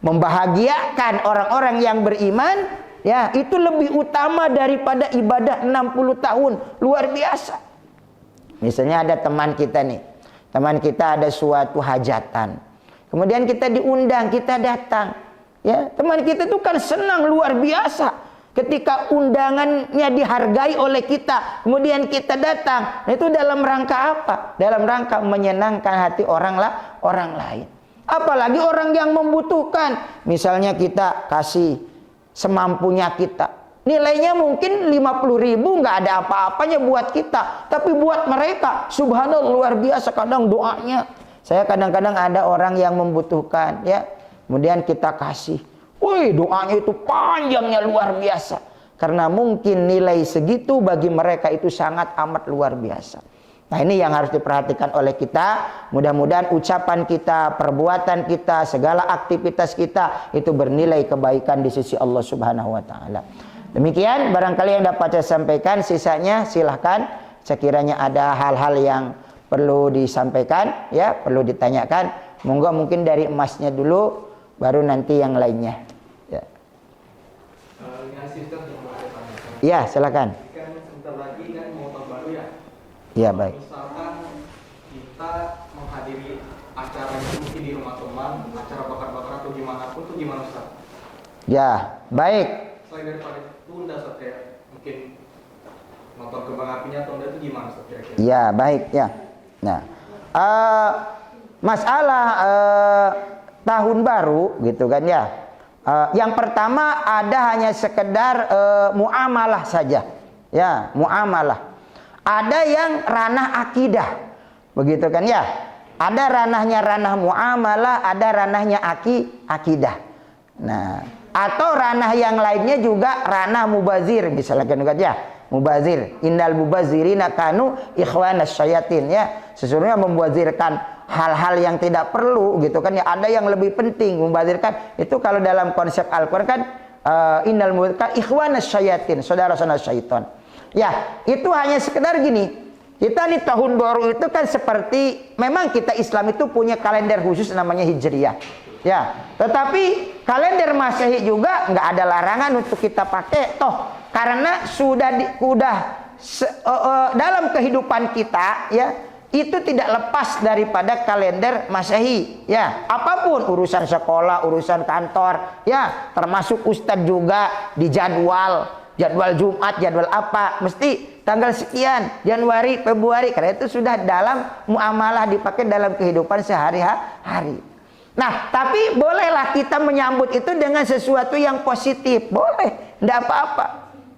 Membahagiakan orang-orang yang beriman, ya, itu lebih utama daripada ibadah 60 tahun. Luar biasa. Misalnya ada teman kita nih. Teman kita ada suatu hajatan. Kemudian kita diundang, kita datang. Ya, teman kita itu kan senang luar biasa ketika undangannya dihargai oleh kita. Kemudian kita datang. Nah, itu dalam rangka apa? Dalam rangka menyenangkan hati orang lain. Apalagi orang yang membutuhkan. Misalnya kita kasih semampunya kita. Nilainya mungkin 50.000, nggak ada apa-apanya buat kita. Tapi buat mereka, subhanallah, luar biasa kadang doanya. Saya kadang-kadang ada orang yang membutuhkan, ya. Kemudian kita kasih. Wih, doanya itu panjangnya luar biasa. Karena mungkin nilai segitu bagi mereka itu sangat amat luar biasa. Nah, ini yang harus diperhatikan oleh kita. Mudah-mudahan ucapan kita, perbuatan kita, segala aktivitas kita itu bernilai kebaikan di sisi Allah Subhanahu wa taala. Demikian barangkali yang dapat saya sampaikan, sisanya silahkan sekiranya ada hal-hal yang perlu disampaikan, ya, perlu ditanyakan. Monggo mungkin dari emasnya dulu, baru nanti yang lainnya. Ya. Ya, silakan. Kan sebentar lagi kan mau tahun baru ya. Iya, baik. Misalkan kita menghadiri acara itu mungkin di rumah teman, acara bakar-bakaran atau gimana pun tuh gimana Ustaz? Ya, baik. Selain daripada tunda Ustaz kayak mungkin nonton kembang apinya atau enggak itu gimana Ustaz kira-kira? Ya, baik ya. Nah, masalah tahun baru gitu kan ya. Yang pertama ada hanya sekedar muamalah saja. Ya, muamalah. Ada yang ranah akidah. Begitu kan ya. Ada ranahnya ranah muamalah, ada ranahnya akidah. Nah, atau ranah yang lainnya juga ranah mubazir misalnya kan ya. Mubazir, innal mubazirina kanu ikhwanas syayatin ya. Sesungguhnya membazirkan hal-hal yang tidak perlu gitu kan ya. Ada yang lebih penting membazirkan itu kalau dalam konsep Al-Qur'an kan innal mubazirina ikhwanas syayatin, saudara-saudara syaitan. Ya, itu hanya sekedar gini. Kita di tahun baru itu kan seperti memang kita Islam itu punya kalender khusus namanya Hijriyah. Ya, tetapi kalender Masehi juga nggak ada larangan untuk kita pakai toh karena sudah dalam kehidupan kita ya itu tidak lepas daripada kalender Masehi ya, apapun urusan sekolah, urusan kantor ya, termasuk ustadz juga di jadwal Jumat, jadwal apa, mesti tanggal sekian, Januari, Februari, karena itu sudah dalam muamalah dipakai dalam kehidupan sehari-hari. Nah, tapi bolehlah kita menyambut itu dengan sesuatu yang positif, boleh, tidak apa-apa,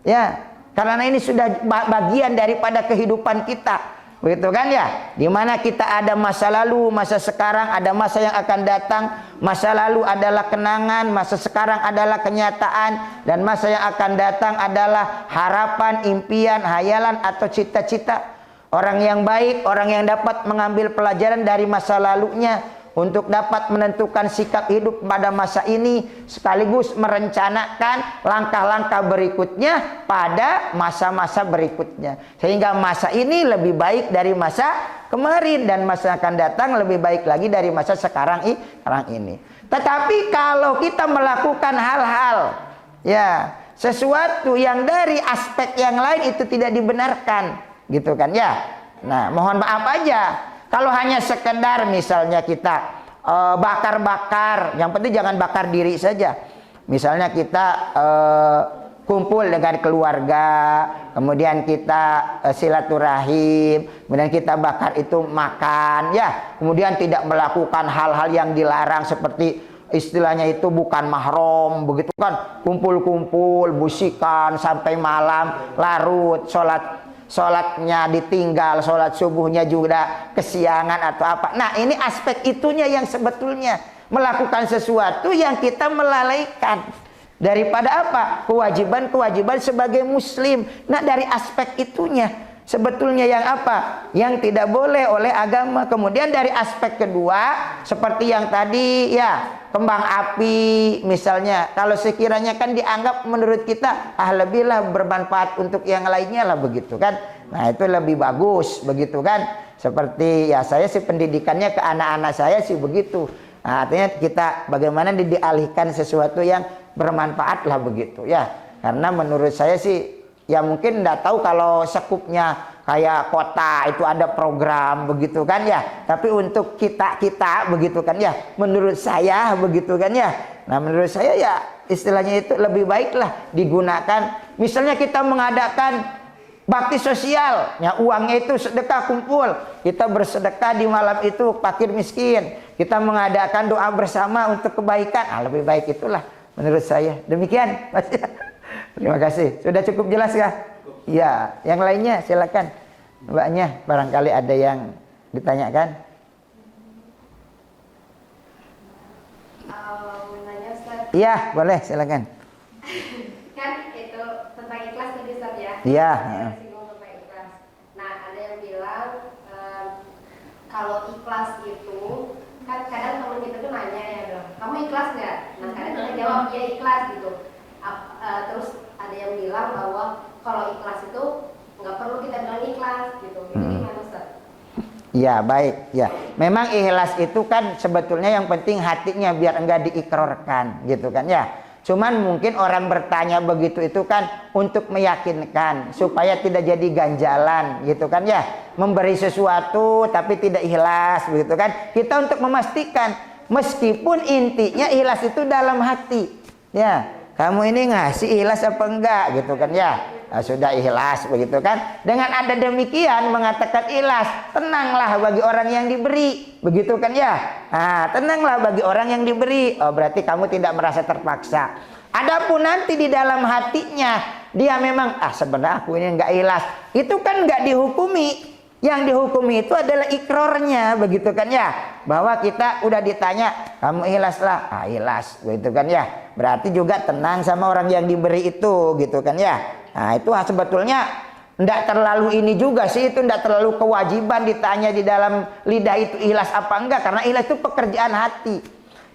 ya, karena ini sudah bagian daripada kehidupan kita. Begitu kan ya, dimana kita ada masa lalu, masa sekarang, ada masa yang akan datang. Masa lalu adalah kenangan, masa sekarang adalah kenyataan, dan masa yang akan datang adalah harapan, impian, hayalan atau cita-cita. Orang yang baik, orang yang dapat mengambil pelajaran dari masa lalunya untuk dapat menentukan sikap hidup pada masa ini sekaligus merencanakan langkah-langkah berikutnya pada masa-masa berikutnya, sehingga masa ini lebih baik dari masa kemarin dan masa akan datang lebih baik lagi dari masa sekarang ini. Tetapi kalau kita melakukan hal-hal ya sesuatu yang dari aspek yang lain itu tidak dibenarkan gitu kan ya. Nah, mohon maaf aja kalau hanya sekedar misalnya kita bakar-bakar, yang penting jangan bakar diri saja. Misalnya kita kumpul dengan keluarga, kemudian kita silaturahim, kemudian kita bakar itu makan, ya. Kemudian tidak melakukan hal-hal yang dilarang seperti istilahnya itu bukan mahram, begitu kan? Kumpul-kumpul, busikan sampai malam, larut, sholatnya ditinggal, sholat subuhnya juga kesiangan atau apa. Nah, ini aspek itunya yang sebetulnya melakukan sesuatu yang kita melalaikan daripada apa? Kewajiban-kewajiban sebagai muslim. Nah, dari aspek itunya sebetulnya yang apa? Yang tidak boleh oleh agama. Kemudian dari aspek kedua seperti yang tadi ya, kembang api misalnya, kalau sekiranya kan dianggap menurut kita lebihlah bermanfaat untuk yang lainnya lah begitu kan. Nah, itu lebih bagus begitu kan. Seperti ya saya sih pendidikannya ke anak-anak saya sih begitu. Nah, artinya kita bagaimana dialihkan sesuatu yang bermanfaat lah begitu ya. Karena menurut saya sih ya mungkin enggak tahu kalau sekupnya kayak kota itu ada program begitu kan ya. Tapi untuk kita begitu kan ya. Menurut saya begitu kan ya. Nah, menurut saya ya istilahnya itu lebih baiklah digunakan. Misalnya kita mengadakan bakti sosial, ya uangnya itu sedekah kumpul. Kita bersedekah di malam itu fakir miskin. Kita mengadakan doa bersama untuk kebaikan. Lebih baik itulah menurut saya. Demikian, Mas. Terima kasih. Sudah cukup jelas kah? Iya, yang lainnya silakan. Mbaknya barangkali ada yang ditanyakan. Nanya Ustaz. Iya, boleh silakan. Kan itu tentang ikhlas tadi Ustaz ya. Iya. Saya singgung tentang ikhlas. Nah, ada yang bilang kalau ikhlas itu kan kadang teman kita tuh nanya ya, bilang, kamu ikhlas nggak? Nah, kadang kita jawab ya ikhlas gitu. Terus ada yang bilang bahwa kalau ikhlas itu nggak perlu kita bilang ikhlas gitu. Itu gimana Ustaz? Ya, baik. Ya, memang ikhlas itu kan sebetulnya yang penting hatinya biar enggak diikrarkan, gitu kan ya. Cuman mungkin orang bertanya begitu itu kan untuk meyakinkan supaya tidak jadi ganjalan, gitu kan ya. Memberi sesuatu tapi tidak ikhlas, begitu kan. Kita untuk memastikan Meskipun intinya ikhlas itu dalam hati. Ya, kamu ini ngasih ikhlas apa enggak gitu kan ya. Nah, sudah ikhlas begitu kan. Dengan ada demikian mengatakan ikhlas, tenanglah bagi orang yang diberi, begitu kan ya. Nah, tenanglah bagi orang yang diberi. Oh, berarti kamu tidak merasa terpaksa. Adapun nanti di dalam hatinya dia memang sebenarnya aku ini enggak ikhlas, itu kan enggak dihukumi. Yang dihukumi itu adalah ikrarnya, begitu kan ya. Bahwa kita udah ditanya, kamu ikhlas lah, ikhlas, begitu kan ya. Berarti juga tenang sama orang yang diberi itu, gitu kan ya. Nah itu sebetulnya enggak terlalu ini juga sih, itu enggak terlalu kewajiban ditanya di dalam lidah itu ikhlas apa enggak, karena ikhlas itu pekerjaan hati.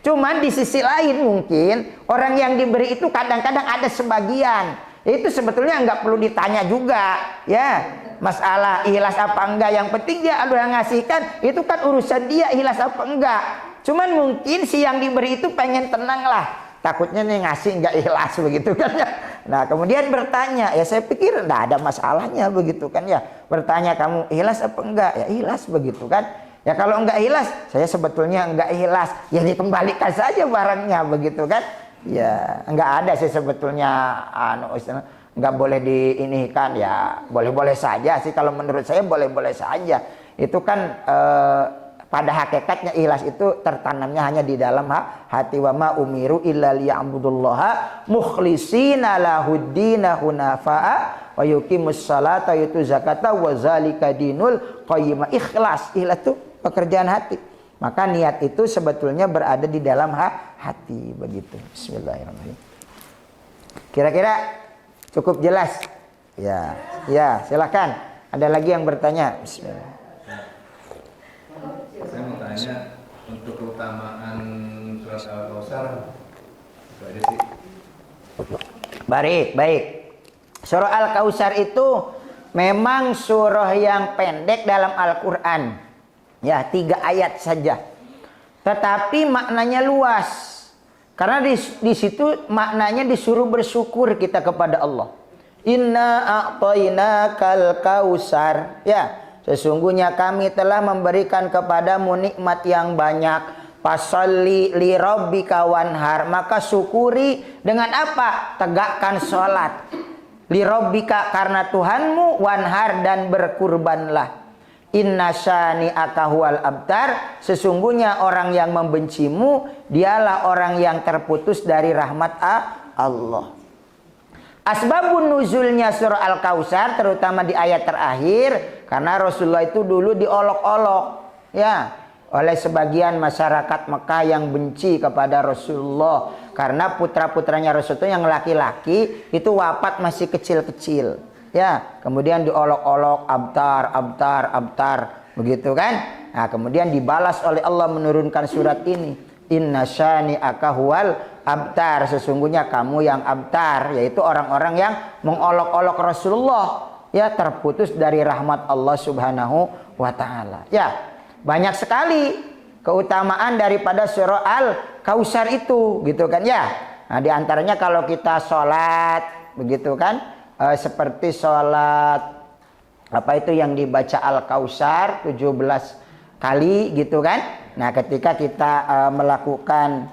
Cuman di sisi lain mungkin orang yang diberi itu kadang-kadang ada sebagian, itu sebetulnya enggak perlu ditanya juga, ya. Masalah ikhlas apa enggak, yang penting dia udah ngasihkan, itu kan urusan dia ikhlas apa enggak. Cuman mungkin si yang diberi itu pengen tenang lah, takutnya nih ngasih enggak ikhlas begitu kan ya. Nah kemudian bertanya, ya saya pikir enggak ada masalahnya begitu kan ya. Bertanya kamu ikhlas apa enggak, ya ikhlas begitu kan. Ya kalau enggak ikhlas, saya sebetulnya enggak ikhlas, ya dikembalikan saja barangnya begitu kan. Ya enggak ada sih sebetulnya nggak boleh diinikan, ya boleh-boleh saja sih kalau menurut saya, boleh-boleh saja. Itu kan pada hakikatnya ikhlas itu tertanamnya hanya di dalam hati. Wa ma umiru illa liya'budullaha mukhlishina lahuddina hunafa'a wa yuqimus salata wa yutuz zakata wa zalika dinul qayyim. Ikhlas itu pekerjaan hati. Maka niat itu sebetulnya berada di dalam hati begitu. Bismillahirrahmanirrahim. Kira-kira cukup jelas? Ya, ya, silakan. Ada lagi yang bertanya? Bismillah. Saya mau tanya untuk keutamaan surat Al-Kautsar itu aja sih. Baik. Surah Al-Kautsar itu memang surah yang pendek dalam Al-Quran. Ya, 3 ayat saja. Tetapi maknanya luas. Karena di situ maknanya disuruh bersyukur kita kepada Allah. Inna a'tainakal kautsar. Ya, sesungguhnya kami telah memberikan kepadamu nikmat yang banyak. Fasalli li rabbika wanhar. Maka syukuri dengan apa? Tegakkan sholat. Li rabbika karena Tuhanmu, wanhar dan berkurbanlah. Inna syani'aka huwal abtar. Sesungguhnya orang yang membencimu dialah orang yang terputus dari rahmat Allah. Asbabun nuzulnya surah Al-Kautsar terutama di ayat terakhir karena Rasulullah itu dulu diolok-olok ya oleh sebagian masyarakat Mekah yang benci kepada Rasulullah karena putra-putranya Rasulullah yang laki-laki itu wafat masih kecil-kecil. Ya, kemudian diolok-olok abtar, begitu kan? Nah, kemudian dibalas oleh Allah menurunkan surat ini. Inna syani'aka huwal abtar. Sesungguhnya kamu yang abtar, yaitu orang-orang yang mengolok-olok Rasulullah, ya terputus dari rahmat Allah Subhanahu wa taala. Ya, banyak sekali keutamaan daripada surah Al-Kautsar itu, gitu kan ya? Nah, di antaranya kalau kita sholat, begitu kan? Seperti sholat apa itu yang dibaca Al-Kautsar 17 kali gitu kan. Nah ketika kita melakukan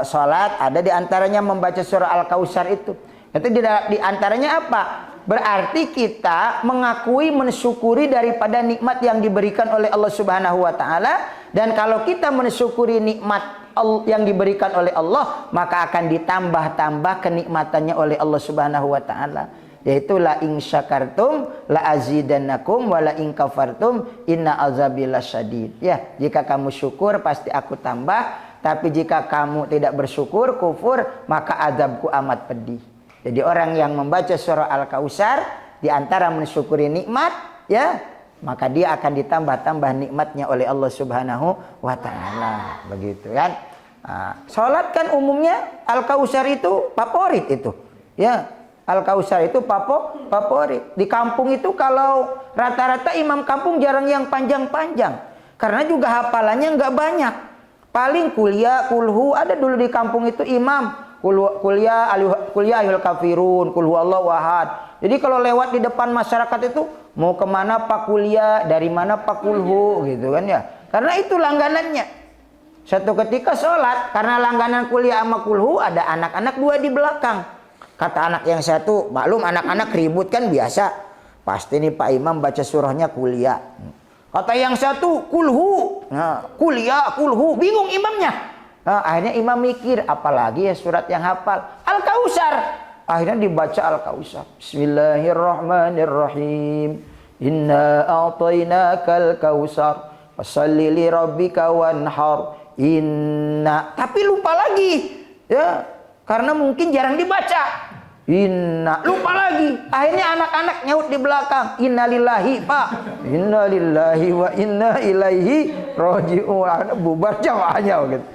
sholat ada di antaranya membaca surah Al-Kautsar itu di antaranya apa? Berarti kita mengakui, mensyukuri daripada nikmat yang diberikan oleh Allah Subhanahu wa taala. Dan kalau kita mensyukuri nikmat yang diberikan oleh Allah, maka akan ditambah-tambah kenikmatannya oleh Allah Subhanahu wa taala. Yaitu la in syakartum la azidannakum wa la in kafartum inna azabi lasyadid. Ya, jika kamu syukur pasti aku tambah, tapi jika kamu tidak bersyukur, kufur, maka azabku amat pedih. Jadi orang yang membaca surah Al-Kautsar di antara mensyukuri nikmat, ya, maka dia akan ditambah-tambah nikmatnya oleh Allah Subhanahu wa taala. Begitu kan? Nah, salat kan umumnya Al-Kautsar itu favorit itu. Ya, Al-Kautsar itu favorit. Di kampung itu kalau rata-rata imam kampung jarang yang panjang-panjang. Karena juga hafalannya enggak banyak. Paling kuliah, kulhu, ada dulu di kampung itu imam kuliah ayyuhal kafirun, kul huwallahu ahad. Jadi kalau lewat di depan masyarakat itu mau kemana Pak kuliah, dari mana Pak kulhu gitu kan ya. Karena itu langganannya. Suatu ketika sholat, karena langganan kuliah sama kulhu, ada anak-anak 2 di belakang. Kata anak yang satu, maklum anak-anak ribut kan biasa. Pasti nih Pak Imam baca surahnya kuliah. Kata yang satu, kulhu. Nah, kuliah, kulhu. Bingung imamnya. Nah, akhirnya imam mikir, apalagi ya surat yang hafal. Al-Kautsar. Akhirnya dibaca Al-Kautsar. Bismillahirrahmanirrahim. Inna a'tainakal kautsar. Fashalli li rabbika wanhar. Inna, tapi lupa lagi ya, karena mungkin jarang dibaca. Inna, lupa lagi. Akhirnya anak-anak nyaut di belakang, innalillahi Pak, innalillahi wa inna ilaihi raji'un. Bubar jamaahnya gitu.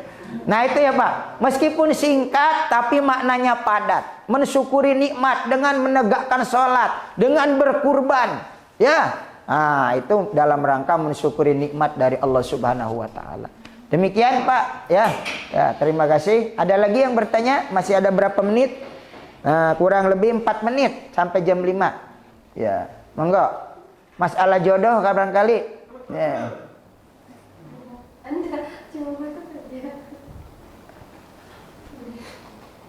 Nah itu ya Pak, meskipun singkat tapi maknanya padat. Mensyukuri nikmat dengan menegakkan sholat, dengan berkurban ya. Nah itu dalam rangka mensyukuri nikmat dari Allah Subhanahu wa ta'ala. Demikian Pak ya. Ya, terima kasih. Ada lagi yang bertanya? Masih ada berapa menit? Kurang lebih 4 menit sampai jam 5. Ya, monggo. Masalah jodoh barangkali. Ya.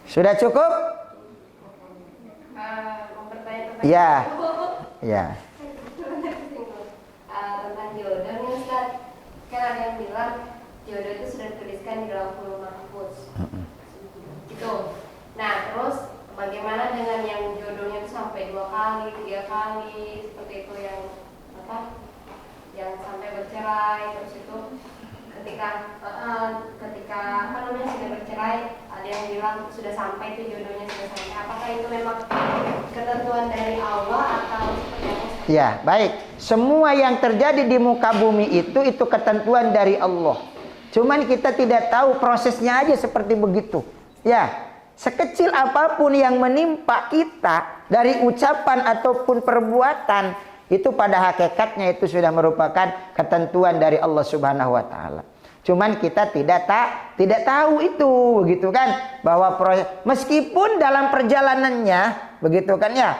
Sudah cukup? Ya. Ya. Tentang jodoh nih Ustaz. Kan ada yang bilang jodoh itu sudah dituliskan di Lauhul Mahfuz. Gitu. Nah, terus bagaimana dengan yang jodohnya itu sampai 2 kali, 3 kali, seperti itu yang apa? Yang sampai bercerai, terus itu ketika apa namanya sudah bercerai, ada yang bilang sudah sampai itu jodohnya sudah sampai. Apakah itu memang ketentuan dari Allah atau seperti apa? Ya, baik. Semua yang terjadi di muka bumi itu ketentuan dari Allah. Cuman kita tidak tahu prosesnya aja seperti begitu. Ya, sekecil apapun yang menimpa kita dari ucapan ataupun perbuatan, itu pada hakikatnya itu sudah merupakan ketentuan dari Allah Subhanahu wa taala. Cuman kita tidak tahu itu, begitu kan? Bahwa proses, meskipun dalam perjalanannya, begitu kan ya,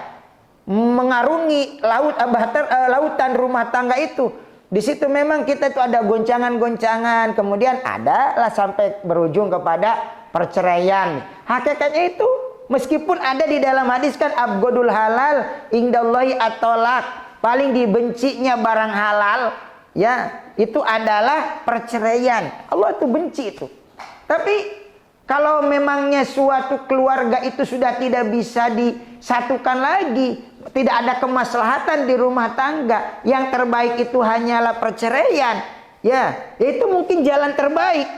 mengarungi lautan rumah tangga itu, di situ memang kita itu ada goncangan-goncangan, kemudian adalah sampai berujung kepada perceraian. Hakikatnya itu meskipun ada di dalam hadis kan abgodul halal indallahi at-thalaq, paling dibencinya barang halal ya itu adalah perceraian. Allah itu benci itu. Tapi kalau memangnya suatu keluarga itu sudah tidak bisa disatukan lagi, tidak ada kemaslahatan di rumah tangga, yang terbaik itu hanyalah perceraian, ya itu mungkin jalan terbaik.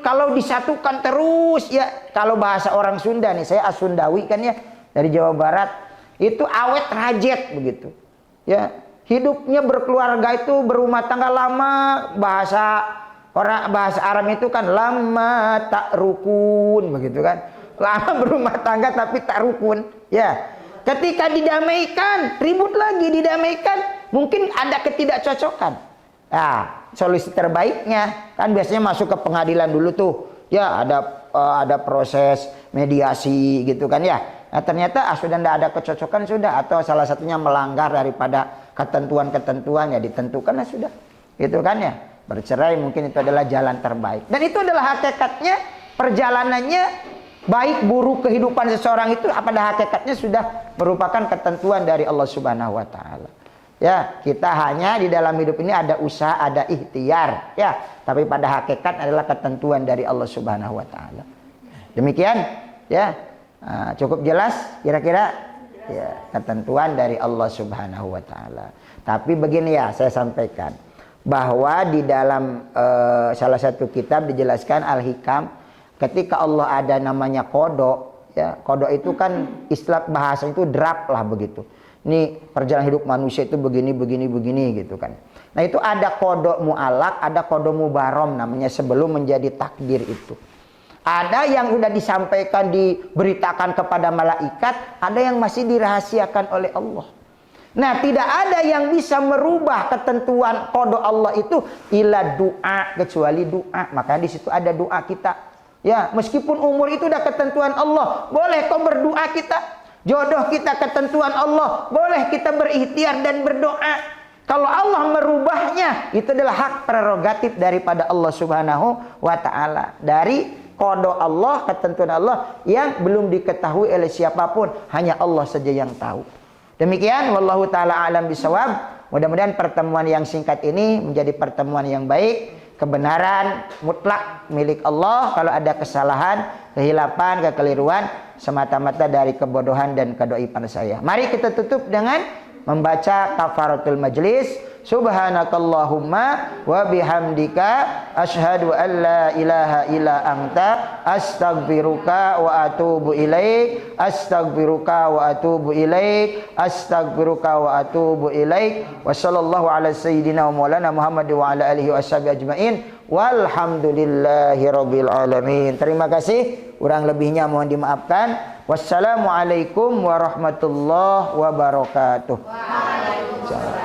Kalau disatukan terus ya, kalau bahasa orang Sunda nih, saya Asundawi kan ya, dari Jawa Barat, itu awet rajet begitu. Ya, hidupnya berkeluarga itu berumah tangga lama, bahasa Arab itu kan lama tak rukun begitu kan. Lama berumah tangga tapi tak rukun. Ya. Ketika didamaikan, ribut lagi, didamaikan, mungkin ada ketidakcocokan. Nah, solusi terbaiknya kan biasanya masuk ke pengadilan dulu tuh. Ya, ada proses mediasi gitu kan ya. Nah, ternyata sudah tidak ada kecocokan sudah, atau salah satunya melanggar daripada ketentuan-ketentuan ya ditentukan sudah. Gitu kan ya. Bercerai mungkin itu adalah jalan terbaik. Dan itu adalah hakikatnya perjalanannya, baik buruk kehidupan seseorang itu pada hakikatnya sudah merupakan ketentuan dari Allah Subhanahu wa taala. Ya, kita hanya di dalam hidup ini ada usaha, ada ikhtiar, ya, tapi pada hakikat adalah ketentuan dari Allah Subhanahu wa taala. Demikian, ya. Nah, cukup jelas kira-kira ya, ketentuan dari Allah Subhanahu wa taala. Tapi begini ya, saya sampaikan bahwa di dalam salah satu kitab dijelaskan Al-Hikam, ketika Allah ada namanya kodok, ya, kodok itu kan istilah bahasa itu draft lah begitu. Ini perjalanan hidup manusia itu begini gitu kan. Nah itu ada kodok mu'alak, ada kodok mubarom namanya sebelum menjadi takdir itu. Ada yang sudah disampaikan, diberitakan kepada malaikat, ada yang masih dirahasiakan oleh Allah. Nah tidak ada yang bisa merubah ketentuan kodok Allah itu ila doa, kecuali doa. Maka di situ ada doa kita. Ya, meskipun umur itu udah ketentuan Allah, boleh kok berdoa kita. Jodoh kita ketentuan Allah, boleh kita berikhtiar dan berdoa. Kalau Allah merubahnya, itu adalah hak prerogatif daripada Allah Subhanahu wa taala. Dari qada Allah, ketentuan Allah yang belum diketahui oleh siapapun, hanya Allah saja yang tahu. Demikian wallahu taala alam bisawab. Mudah-mudahan pertemuan yang singkat ini menjadi pertemuan yang baik. Kebenaran mutlak milik Allah. Kalau ada kesalahan, kehilapan, kekeliruan, semata-mata dari kebodohan dan kedoifan saya. Mari kita tutup dengan membaca kafaratul majlis. Subhanakallahumma wa bihamdika asyhadu an la ilaha illa anta astaghfiruka wa atubu ilaik. Astaghfiruka wa atubu ilaik. Astaghfiruka wa atubu ilaik. Wa sallallahu ala sayyidina wa maulana Muhammad wa ala alihi washabihi ajmain. Walhamdulillahi rabbil alamin. Terima kasih. Kurang lebihnya mohon dimaafkan. Wassalamualaikum warahmatullahi wabarakatuh. Waalaikumsalam.